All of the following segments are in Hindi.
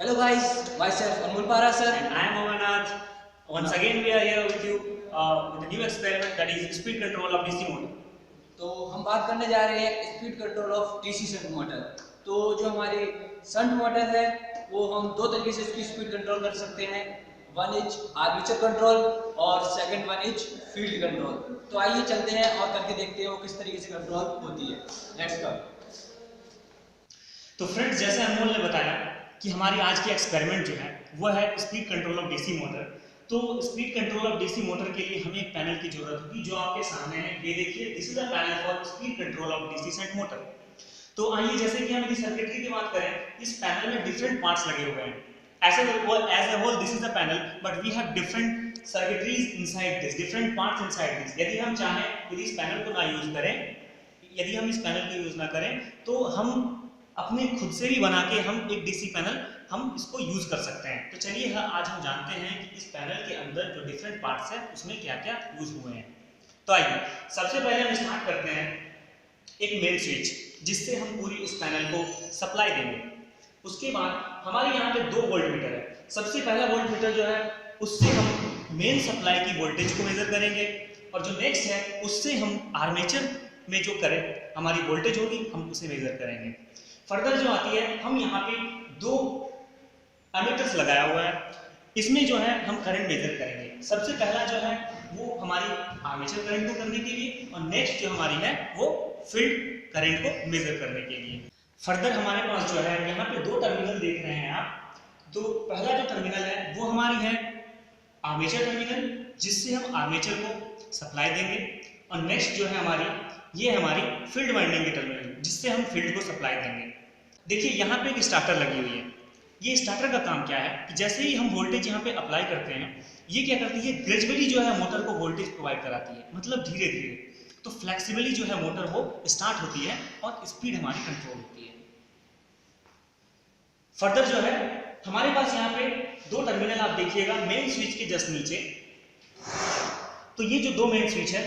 Hello guys, myself Anmol Parasar. And I am Amanath. Once again we are here with you with a new experiment, that is speed control of DC motor. तो हम बात करने जा रहे हैं speed control of DC shunt motor. तो जो हमारी शंट मोटर है वो हम दो तरीके से इसकी स्पीड कंट्रोल कर सकते हैं। वन इज आर्मेचर कंट्रोल और second one is field control. तो आइए चलते हैं और करके देखते हैं वो किस तरीके से कंट्रोल होती है। Let's go. तो फ्रेंड्स, जैसे अनमोल ने बताया कि हमारी आज की एक्सपेरिमेंट जो है वो है speed control of DC motor. तो speed control of DC motor के लिए हमें एक पैनल की जरूरत होगी जो आपके सामने है। ये देखिए, this is a panel for speed control of DC shunt motor. तो आइए, जैसे कि हम इसकी सर्किटरी की बात करें, इस पैनल में डिफरेंट पार्ट्स लगे हुए हैं। As a whole this is the panel, but we have different circuitries inside this, different parts inside this. यदि हम चाहें, यदि इस पैनल को ना यूज करें, यदि हम इस पैनल को यूज ना करें, तो हम अपने खुद से भी बना के हम एक डीसी पैनल हम इसको यूज कर सकते हैं। तो चलिए आज हम जानते हैं कि इस पैनल के अंदर जो डिफरेंट पार्ट्स हैं उसमें क्या क्या यूज हुए हैं। तो आइए सबसे पहले हम स्टार्ट करते हैं एक मेन स्विच, जिससे हम पूरी इस पैनल को सप्लाई देंगे। उसके बाद हमारे यहाँ पे दो वोल्ट मीटर है। सबसे पहला वोल्ट मीटर जो है उससे हम मेन सप्लाई की वोल्टेज को मेजर करेंगे, और जो नेक्स्ट है उससे हम आर्मेचर में जो करंट हमारी वोल्टेज होगी हम उसे मेजर करेंगे। फर्दर जो आती है, हम यहाँ पे दो एमीटर्स लगाया हुआ है, इसमें जो है हम करंट मेजर करेंगे। सबसे पहला जो है वो हमारी आर्मेचर करंट को करने के लिए, और नेक्स्ट जो हमारी है वो फील्ड करंट को मेजर करने के लिए। फर्दर हमारे पास जो है यहाँ पे दो टर्मिनल देख रहे हैं आप। तो पहला जो टर्मिनल है वो हमारी है आर्मेचर टर्मिनल, जिससे हम आर्मेचर को सप्लाई देंगे, और नेक्स्ट जो है हमारी ये हमारी फील्ड वाइंडिंग की टर्मिनल, जिससे हम फील्ड को सप्लाई देंगे। देखिए यहाँ पे एक स्टार्टर लगी हुई है। ये स्टार्टर का काम क्या है कि जैसे ही हम वोल्टेज यहाँ पे अप्लाई करते हैं, ये क्या करती है, ग्रेजुअली जो है मोटर को वोल्टेज प्रोवाइड कराती है, मतलब धीरे धीरे। तो फ्लेक्सिबली जो है मोटर वो स्टार्ट होती है और स्पीड हमारी कंट्रोल होती है। फर्दर जो है हमारे पास यहाँ पे दो टर्मिनल आप देखिएगा मेन स्विच के जस्ट नीचे। तो ये जो दो मेन स्विच है,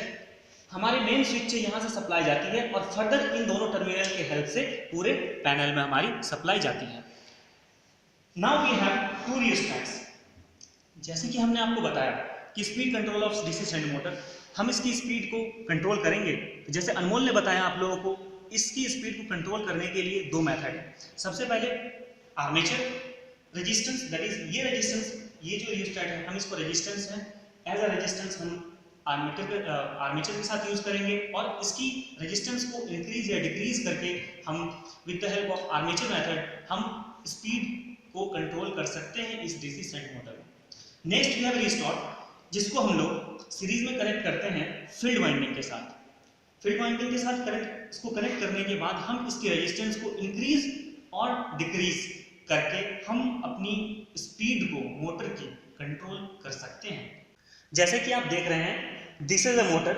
हमारे मेन स्विच से यहाँ से सप्लाई जाती है, और फर्दर इन दोनों टर्मिनल के हेल्प से पूरे पैनल में हमारी सप्लाई जाती है। Now we have two rheostats. जैसे कि हमने आपको बताया कि speed control of DC shunt motor, हम इसकी स्पीड को कंट्रोल करेंगे। जैसे अनमोल ने बताया आप लोगों को, इसकी स्पीड को कंट्रोल करने के लिए दो मेथड है। सबसे पहले आर्मेचर रेजिस्टेंस, दैट इज ये रेजिस्टेंस, ये जो रियोस्टैट है हम इसको रेजिस्टेंस है, एज अ रेजिस्टेंस हम आर्मेचर के साथ यूज करेंगे, और इसकी रेजिस्टेंस को इंक्रीज या डिक्रीज करके हम with the help of armature method हम स्पीड को कंट्रोल कर सकते हैं इस डीसी शंट मोटर में। नेक्स्ट वी हैव रिस्टार्ट, जिसको हम लोग सीरीज में कनेक्ट करते हैं फील्ड वाइंडिंग के साथ। फील्ड वाइंडिंग के साथ इसको कनेक्ट करने के बाद हम इसकी रेजिस्टेंस को इंक्रीज और डिक्रीज करके हम अपनी स्पीड को मोटर की कंट्रोल कर सकते हैं। जैसे कि आप देख रहे हैं, this is a motor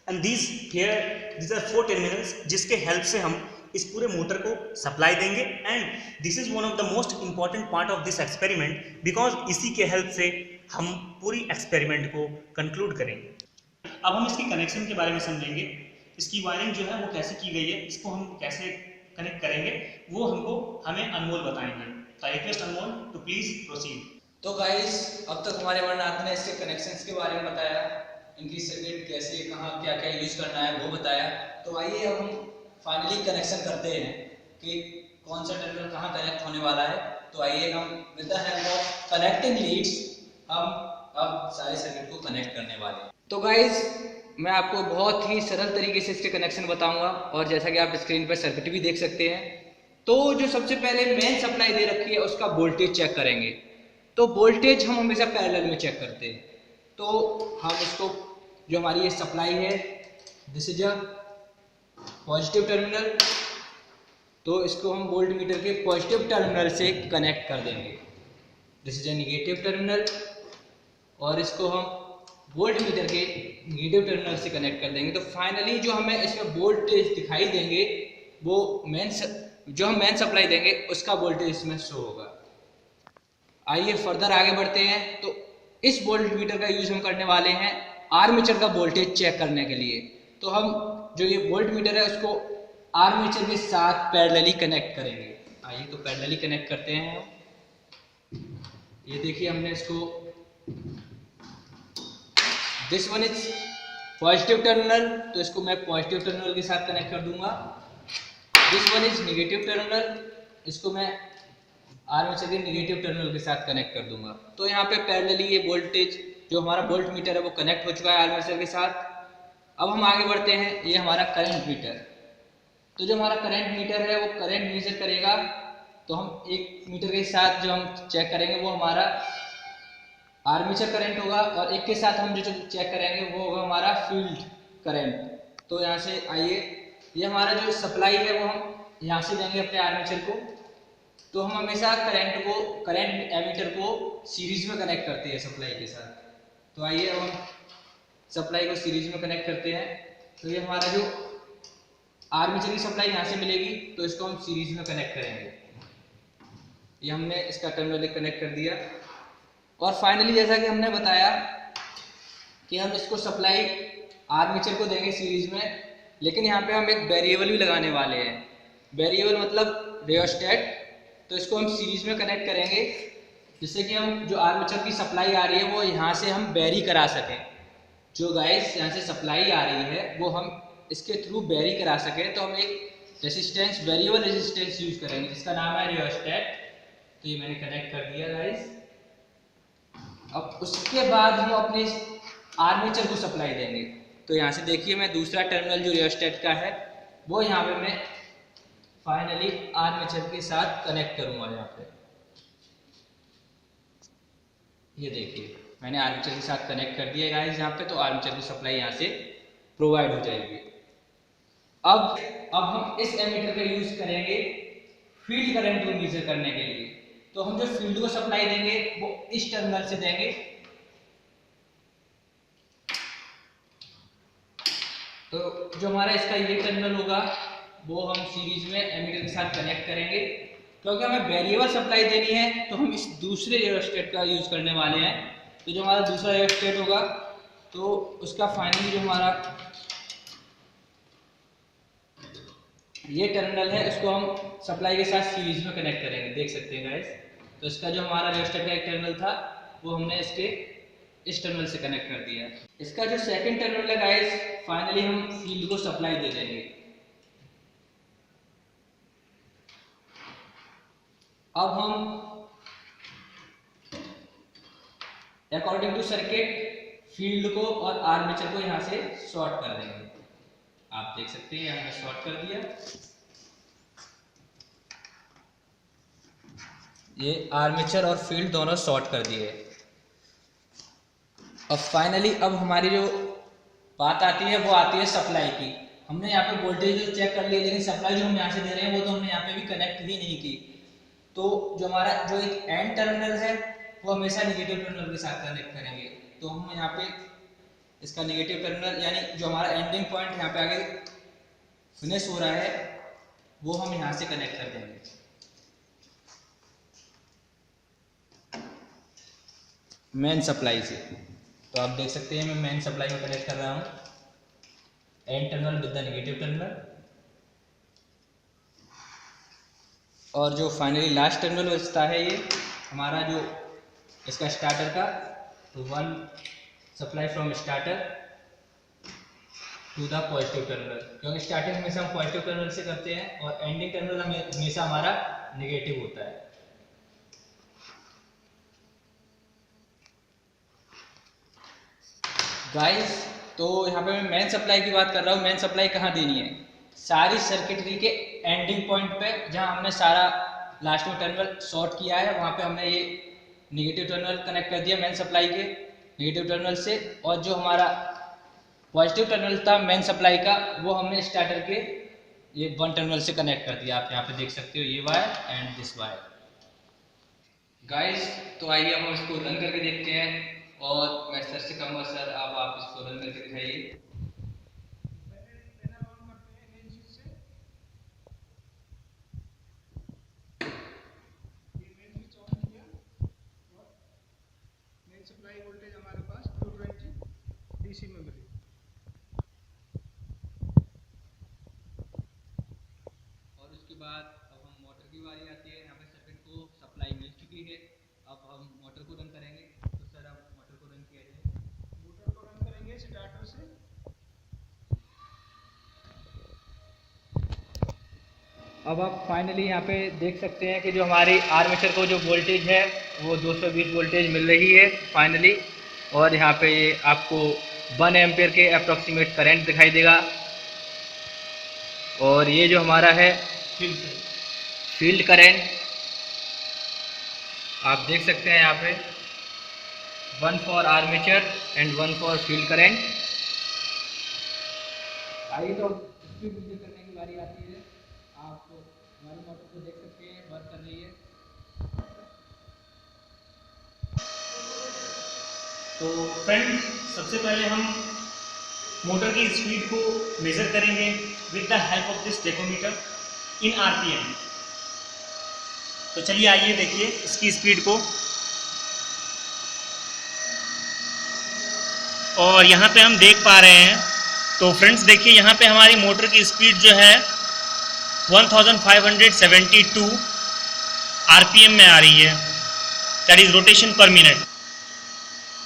and these are four terminals, जिसके हेल्प से हम इस पूरे मोटर को सप्लाई देंगे। And this is one of the most important part of this experiment, because इसी के हेल्प से हम पूरी एक्सपेरिमेंट को कंक्लूड करेंगे। अब हम इसकी कनेक्शन के बारे में समझेंगे। इसकी वायरिंग जो है वो कैसे की गई है, इसको हम कैसे कनेक्ट करेंगे, वो हमें अनमोल बताएंगे। तो I request Anmol to please proceed. तो गाइस, अब तक हमारे वर्णनाथ ने इसके कनेक्शंस के बारे में बताया, इनकी सर्किट कैसे, कहाँ क्या क्या यूज करना है वो बताया। तो आइए अब हम फाइनली कनेक्शन करते हैं कि कौन सा टर्मिनल कहाँ कनेक्ट होने वाला है। तो आइए हम with the help of connecting leads हम अब सारे सर्किट को कनेक्ट करने वाले हैं। तो गाइस, मैं आपको बहुत ही सरल तरीके से इसके कनेक्शन बताऊंगा, और जैसा कि आप स्क्रीन पर सर्किट भी देख सकते हैं। तो जो सबसे पहले मेन सप्लाई दे रखी है उसका वोल्टेज चेक करेंगे। तो वोल्टेज हम हमेशा पैरेलल में चेक करते हैं। तो हम इसको, जो हमारी ये सप्लाई है, this is a positive terminal, तो इसको हम वोल्ट मीटर के पॉजिटिव टर्मिनल से कनेक्ट कर देंगे। This is a negative terminal, और इसको हम वोल्ट मीटर के निगेटिव टर्मिनल से कनेक्ट कर देंगे। तो फाइनली जो हमें इसमें वोल्टेज दिखाई देंगे, वो जो हम मेन सप्लाई देंगे उसका वोल्टेज इसमें शो होगा। आइए फर्दर आगे बढ़ते हैं। तो इस वोल्ट मीटर का यूज हम करने वाले हैं आर्मेचर का वोल्टेज चेक करने के लिए। तो हम जो ये वोल्ट मीटर है उसको आर्मेचर के साथ पैरेलली कनेक्ट करेंगे। आइए तो पैरेलली कनेक्ट करते हैं। ये देखिए हमने इसको, this one is positive terminal, तो इसको मैं पॉजिटिव टर्मिनल के साथ कनेक्ट कर दूंगा। This one is negative terminal, इसको मैं आर्मेचर के नेगेटिव टर्मिनल के साथ कनेक्ट कर दूंगा। तो यहाँ पे पैरेलली ये वोल्टेज जो हमारा वोल्ट मीटर है वो कनेक्ट हो चुका है आर्मेचर के साथ। अब हम आगे बढ़ते हैं, ये हमारा करंट मीटर। तो जो हमारा करंट मीटर है वो करंट मेजर करेगा। तो हम एक मीटर के साथ जो हम चेक करेंगे वो हमारा आर्मेचर करंट होगा, और एक के साथ हम जो चेक करेंगे वो होगा हमारा फील्ड करंट। तो यहाँ से आइए, ये हमारा जो सप्लाई है वो हम यहाँ से देंगे अपने आर्मेचर को। तो हम हमेशा करंट एमीटर को सीरीज में कनेक्ट करते हैं सप्लाई के साथ। तो आइए अब हम सप्लाई को सीरीज में कनेक्ट करते हैं। तो ये हमारा जो आर्मेचर की सप्लाई यहाँ से मिलेगी, तो इसको हम सीरीज में कनेक्ट करेंगे। ये हमने इसका टर्मिनल कनेक्ट कर दिया। और फाइनली जैसा कि हमने बताया कि हम इसको सप्लाई आर्मेचर को देंगे सीरीज में, लेकिन यहाँ पे हम एक वेरिएबल भी लगाने वाले हैं। वेरिएबल मतलब रियोस्टेट। तो इसको हम सीरीज में कनेक्ट करेंगे जिससे कि हम जो आर्मेचर की सप्लाई आ रही है वो यहाँ से हम वेरी करा सकें। जो गाइस यहाँ से सप्लाई आ रही है वो हम इसके थ्रू वेरी करा सकें। तो हम एक रेजिस्टेंस, वेरिएबल रेजिस्टेंस यूज करेंगे जिसका नाम है रियोस्टेट। तो ये मैंने कनेक्ट कर दिया गाइस। अब उसके बाद हम अपने आर्मेचर को सप्लाई देंगे। तो यहाँ से देखिए, मैं दूसरा टर्मिनल जो रियोस्टेट का है वो यहाँ पे मैं फाइनली आर्मेचर के साथ कनेक्ट करूंगा। यहाँ पे ये देखिए मैंने आर्मेचर के साथ कनेक्ट कर दिया गाइस यहाँ पे। तो आर्मेचर की सप्लाई यहाँ से प्रोवाइड हो जाएगी। अब हम इस एमीटर का यूज करेंगे फील्ड करंट को मेजर करने के लिए। तो हम जो फील्ड को सप्लाई देंगे वो इस टर्मिनल से देंगे। तो जो हमारा इसका ये टर्मिनल होगा वो हम सीरीज में एमीटर के साथ कनेक्ट करेंगे। क्योंकि हमें वेरिएबल सप्लाई देनी है तो हम इस दूसरे रियोस्टेट का यूज करने वाले हैं। तो जो हमारा दूसरा रियोस्टेट होगा तो उसका फाइनली जो हमारा ये टर्मिनल है उसको हम सप्लाई के साथ सीरीज में कनेक्ट करेंगे। देख सकते हैं गाइस। तो इसका जो हमारा रियोस्टेट का एक टर्मिनल था वो हमने इसके इस टर्मिनल से कनेक्ट कर दिया। इसका जो सेकंड टर्मिनल है गाइस, फाइनली हम फील्ड को सप्लाई दे देंगे। अब हम अकॉर्डिंग टू सर्किट फील्ड को और आर्मेचर को यहाँ से शॉर्ट कर देंगे। आप देख सकते हैं हमने शॉर्ट कर दिया। ये आर्मेचर और फील्ड दोनों शॉर्ट कर दिए। अब फाइनली अब हमारी जो बात आती है वो आती है सप्लाई की। हमने यहाँ पे वोल्टेज चेक कर लिया, लेकिन सप्लाई जो हम यहाँ से दे रहे हैं वो तो हमने यहाँ पे भी कनेक्ट ही नहीं की। तो जो हमारा जो एक एंड टर्मिनल है वो हमेशा नेगेटिव टर्मिनल के साथ कनेक्ट करेंगे। तो हम यहाँ पे इसका नेगेटिव टर्मिनल यानी जो हमारा एंडिंग पॉइंट यहाँ पे आगे फिनिश हो रहा है वो हम यहाँ से कनेक्ट कर देंगे। मेन सप्लाई से। तो आप देख सकते हैं मैं मेन सप्लाई में कनेक्ट कर रहा हूँ and terminal with the negative terminal. और जो फाइनली लास्ट टर्मिनल बचता है ये हमारा जो इसका स्टार्टर का, तो one supply from starter to the positive terminal. क्योंकि स्टार्टिंग हमेशा हम पॉजिटिव टर्मिनल से करते हैं और एंडिंग टर्मिनल हमेशा हमारा नेगेटिव होता है। गाइस, तो यहाँ पे मैं मेन सप्लाई की बात कर रहा हूँ। मेन सप्लाई कहाँ देनी है? सारी सर्किटरी के एंडिंग पॉइंट पे, जहाँ हमने सारा लास्ट में टर्मिनल शॉर्ट किया है वहाँ पे हमने ये नेगेटिव टर्मिनल कनेक्ट कर दिया मेन सप्लाई के नेगेटिव टर्मिनल से। और जो हमारा पॉजिटिव टर्मिनल था मेन सप्लाई का वो हमने स्टार्टर के ये वन टर्मिनल से कनेक्ट कर दिया। आप यहाँ पे देख सकते हो ये wire and this wire. Guys, तो आइए अब हम इसको रन करके देखते हैं। और मैं सर से कहूँगा सर आप इसको रन करके दिखाइए। सप्लाई वोल्टेज हमारे पास 220 डीसी में मिली। और उसके बाद अब हम मोटर की बारी आती है। यहाँ पे सर्किट को सप्लाई मिल चुकी है। अब आप फाइनली यहाँ पे देख सकते हैं कि जो हमारी आर्मेचर को जो वोल्टेज है वो 220 वोल्टेज मिल रही है फाइनली, और यहाँ पे ये आपको 1 एम्पियर के अप्रॉक्सीमेट करंट दिखाई देगा। और ये जो हमारा है फील्ड करंट आप देख सकते हैं यहाँ पे 1 for armature and 1 for field current. आइए तो स्पीड मेजर करने की बारी आती है। आप हमारी मोटर को देख सकते हैं वर्क कर रही है। तो फ्रेंड, सबसे पहले हम मोटर की स्पीड को मेजर करेंगे with the help of this tachometer in RPM. तो चलिए आइए देखिए इसकी स्पीड को। और यहाँ पे हम देख पा रहे हैं, तो फ्रेंड्स देखिए यहाँ पे हमारी मोटर की स्पीड जो है 1572 आरपीएम में आ रही है, दैट इज रोटेशन पर मिनट।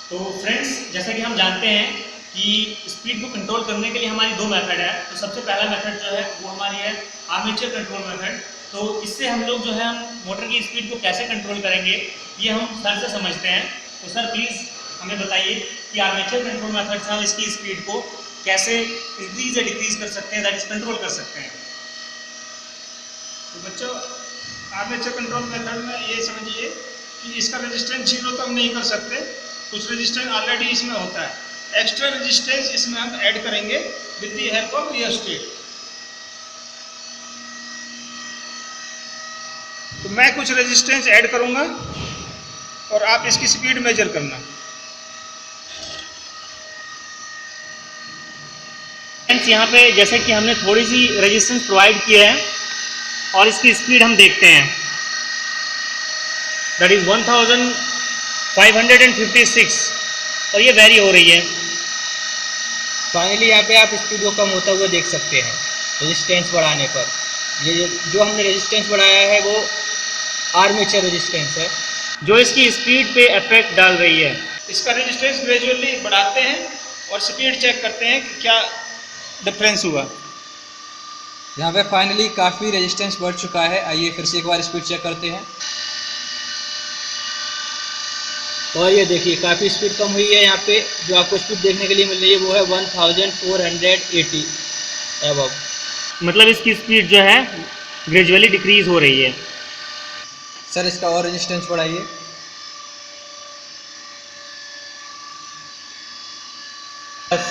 तो फ्रेंड्स, जैसा कि हम जानते हैं कि स्पीड को कंट्रोल करने के लिए हमारी दो मेथड है। तो सबसे पहला मेथड जो है वो हमारी है आर्मेचर कंट्रोल मेथड। तो इससे हम लोग जो है हम मोटर की स्पीड को कैसे कंट्रोल करेंगे ये हम सर से समझते हैं। तो सर प्लीज़ हमें बताइए कि आर्मेचर कंट्रोल मेथड से हम इसकी स्पीड को कैसे इंक्रीज या डिक्रीज कर सकते हैं, दैट इज कंट्रोल कर सकते हैं। तो बच्चों, आर्मेचर कंट्रोल मेथड में ये समझिए कि इसका रेजिस्टेंस 0 तो हम नहीं कर सकते, कुछ रेजिस्टेंस ऑलरेडी इसमें होता है। एक्स्ट्रा रेजिस्टेंस इसमें हम ऐड करेंगे with the help of rheostat. तो मैं कुछ रेजिस्टेंस ऐड करूंगा और आप इसकी स्पीड मेजर करना। फ्रेंड्स, यहाँ पे जैसे कि हमने थोड़ी सी रेजिस्टेंस प्रोवाइड किया है और इसकी स्पीड हम देखते हैं, दैट इज 1556 और ये वेरी हो रही है। फाइनली यहाँ पे आप स्पीड को कम होता हुआ देख सकते हैं रेजिस्टेंस बढ़ाने पर। ये जो हमने रेजिस्टेंस बढ़ाया है वो आर्मेचर रेजिस्टेंस है जो इसकी स्पीड पे इफेक्ट डाल रही है। इसका रेजिस्टेंस ग्रेजुअली बढ़ाते हैं और स्पीड चेक करते हैं कि क्या डिफरेंस हुआ। यहाँ पे फाइनली काफ़ी रेजिस्टेंस बढ़ चुका है। आइए फिर से एक बार स्पीड चेक करते हैं। और ये देखिए काफ़ी स्पीड कम हुई है। यहाँ पे जो आपको स्पीड देखने के लिए मिल रही है वो है 1480 एबव। मतलब इसकी स्पीड जो है ग्रेजुअली डिक्रीज हो रही है। सर इसका और रेजिस्टेंस बढ़ाइए।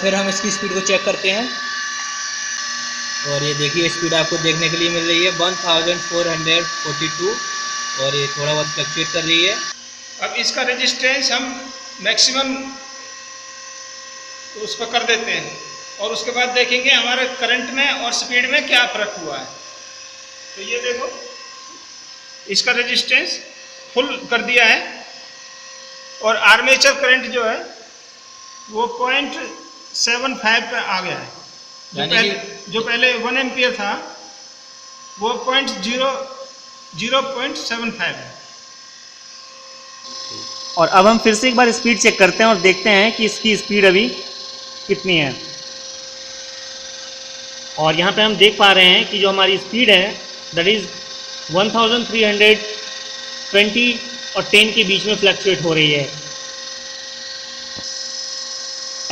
फिर हम इसकी स्पीड को चेक करते हैं और ये देखिए स्पीड आपको देखने के लिए मिल रही है 1442 और ये थोड़ा बहुत फ्लक्चुएट कर रही है। अब इसका रेजिस्टेंस हम मैक्सिमम उस पर कर देते हैं और उसके बाद देखेंगे हमारे करंट में और स्पीड में क्या फ़र्क हुआ है। तो ये देखो इसका रेजिस्टेंस फुल कर दिया है और आर्मेचर करंट जो है वो 0.75 पे आ गया है। जो पहले 1 एम्पियर था वो 0.75 है। और अब हम फिर से एक बार स्पीड चेक करते हैं और देखते हैं कि इसकी स्पीड अभी कितनी है। और यहाँ पे हम देख पा रहे हैं कि जो हमारी स्पीड है दैट इज़ 1320 और 10 के बीच में फ्लक्चुएट हो रही है।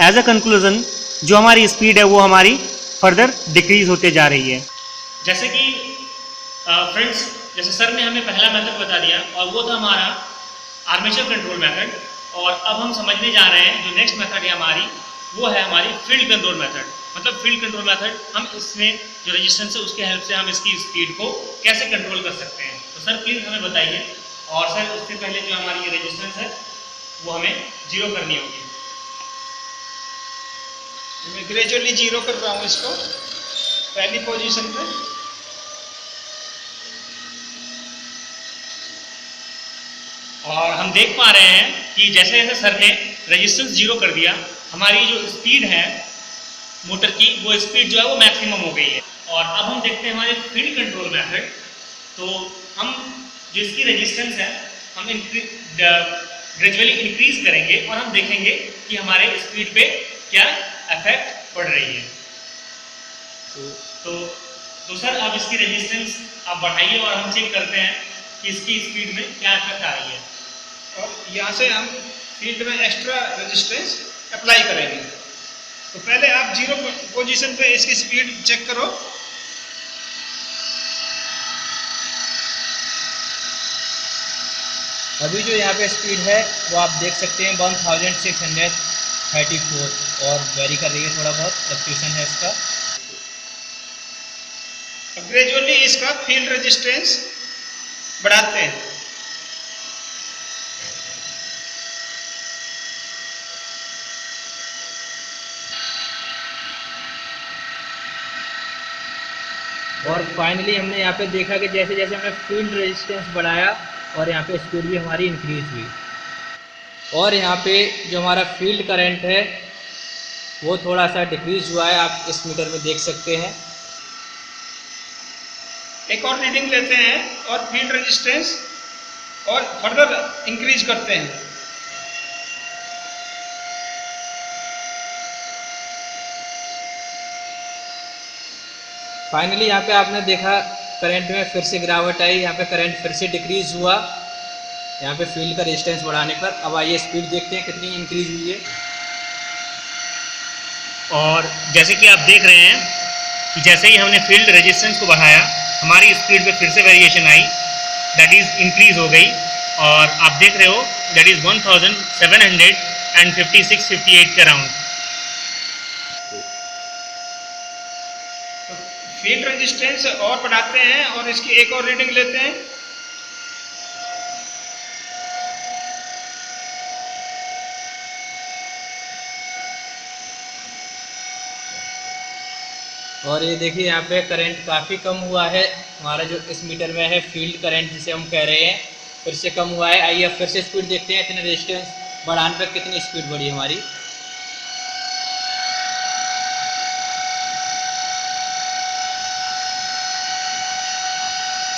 एज अ कंक्लूजन जो हमारी स्पीड है वो हमारी फर्दर डिक्रीज होते जा रही है। जैसे कि फ्रेंड्स, जैसे सर ने हमें पहला मेथड बता दिया और वो था हमारा आर्मेचर कंट्रोल मेथड। और अब हम समझने जा रहे हैं जो नेक्स्ट मेथड है हमारी वो है हमारी फील्ड कंट्रोल मेथड। मतलब फील्ड कंट्रोल मेथड हम इसमें जो रेजिस्टेंस है उसके हेल्प से हम इसकी स्पीड को कैसे कंट्रोल कर सकते हैं। तो सर प्लीज़ हमें बताइए। और सर उससे पहले जो हमारी ये रेजिस्टेंस है वो हमें 0 करनी होगी। मैं ग्रेजुअली 0 कर रहा हूँ इसको पहली पोजीशन पे। और हम देख पा रहे हैं कि जैसे जैसे सर ने रेजिस्टेंस 0 कर दिया, हमारी जो स्पीड है मोटर की वो स्पीड जो है वो मैक्सिमम हो गई है। और अब हम देखते हैं हमारे फील्ड कंट्रोल मेथड। तो हम जो इसकी रेजिस्टेंस है हम ग्रेजुअली इंक्रीज करेंगे और हम देखेंगे कि हमारे स्पीड पे क्या इफेक्ट पड़ रही है। तो सर अब इसकी रेजिस्टेंस आप बढ़ाइए और हम चेक करते हैं कि इसकी स्पीड में क्या इफेक्ट आ रही है। और यहाँ से हम फील्ड में एक्स्ट्रा रेजिस्टेंस अप्लाई करेंगे। तो पहले आप 0 पोजीशन पे इसकी स्पीड चेक करो। अभी जो यहाँ पे स्पीड है वो आप देख सकते हैं 1634 और वेरी कर रही है, थोड़ा बहुत फ्लक्चुएशन है इसका। ग्रेजुअली इसका फील्ड रेजिस्टेंस बढ़ाते हैं। और फाइनली हमने यहाँ पे देखा कि जैसे जैसे हमने फील्ड रेजिस्टेंस बढ़ाया और यहाँ पे स्पीड भी हमारी इंक्रीज हुई। और यहाँ पे जो हमारा फील्ड करंट है वो थोड़ा सा डिक्रीज हुआ है, आप इस मीटर में देख सकते हैं। एक और रीडिंग लेते हैं और फील्ड रेजिस्टेंस और फर्दर इंक्रीज करते हैं। फाइनली यहाँ पे आपने देखा करंट में फिर से गिरावट आई, यहाँ पे करंट फिर से डिक्रीज हुआ यहाँ पे फील्ड का रेजिस्टेंस बढ़ाने पर। अब आइए स्पीड देखते हैं कितनी इंक्रीज हुई है। और जैसे कि आप देख रहे हैं कि जैसे ही हमने फील्ड रेजिस्टेंस को बढ़ाया हमारी स्पीड में फिर से variation I, that is increase हो गई। और आप देख रहे हो दैट इज़ 1756-58 के अराउंड। तो फील्ड रेजिस्टेंस और बढ़ाते हैं और इसकी एक और रीडिंग लेते हैं। और ये देखिए यहाँ पे करंट काफ़ी कम हुआ है, हमारा जो इस मीटर में है फील्ड करंट जिसे हम कह रहे हैं फिर से कम हुआ है। आइए अब फिर से स्पीड देखते हैं इतने रेजिस्टेंस बढ़ाने पर कितनी स्पीड बढ़ी हमारी।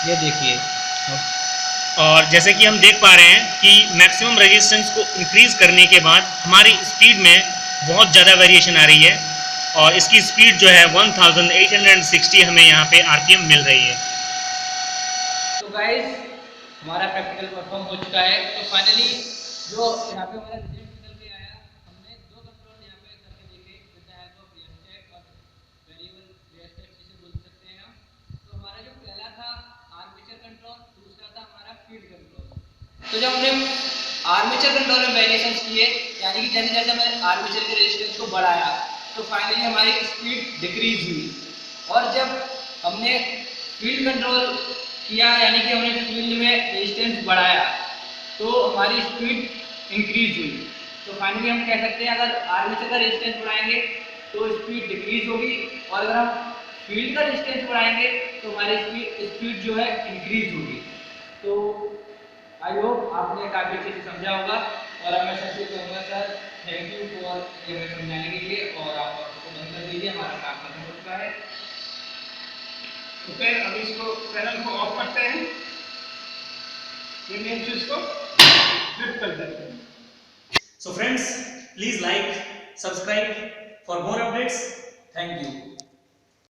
ये देखिए। और जैसे कि हम देख पा रहे हैं कि मैक्सिमम रेजिस्टेंस को इंक्रीज करने के बाद हमारी स्पीड में बहुत ज़्यादा वेरिएशन आ रही है और इसकी स्पीड जो है 1860 हमें यहाँ पे आरपीएम मिल रही है। तो गाइस हमारा प्रैक्टिकल परफॉर्म हो चुका है। तो फाइनली जो यहाँ पे हमारा रिजल्ट निकल के आया, हमने 2 कंट्रोल यहाँ पे करके देखे with the help of rheostat और वेरिएबल रियोस्टेट जिसे बोल सकते हैं हम। तो हमारा जो पहला था आर्मेचर कंट्रोल, दूसरा था हमारा फील्ड कंट्रोल। तो जब हमने आर्मेचर कंट्रोल में वेरिएशंस किए, यानी कि जैसे जैसे हमने आर्मेचर के रेजिस्टेंस को बढ़ाया तो फाइनली हमारी स्पीड डिक्रीज हुई। और जब हमने फील्ड कंट्रोल किया, यानी कि हमने फील्ड में रेजिस्टेंस बढ़ाया तो हमारी स्पीड इंक्रीज हुई। तो फाइनली हम कह सकते हैं अगर आर्मेचर का रेजिस्टेंस बढ़ाएंगे तो स्पीड डिक्रीज होगी और अगर हम फील्ड का रेजिस्टेंस बढ़ाएंगे तो हमारी स्पीड जो है इंक्रीज होगी। तो आई होप आपने काफ़ी अच्छे से समझा होगा और अब मैं सबसे कहूँगा सर थैंक यू फॉर हमें समझाने के लिए। और आप इसको बंद कर दीजिए, हमारा काम खत्म हो चुका है। तो फिर अभी इसको पैनल को ऑफ करते हैं, ये मेन स्विच को फ्लिप कर देते हैं। So friends, please like, subscribe for more updates. Thank you.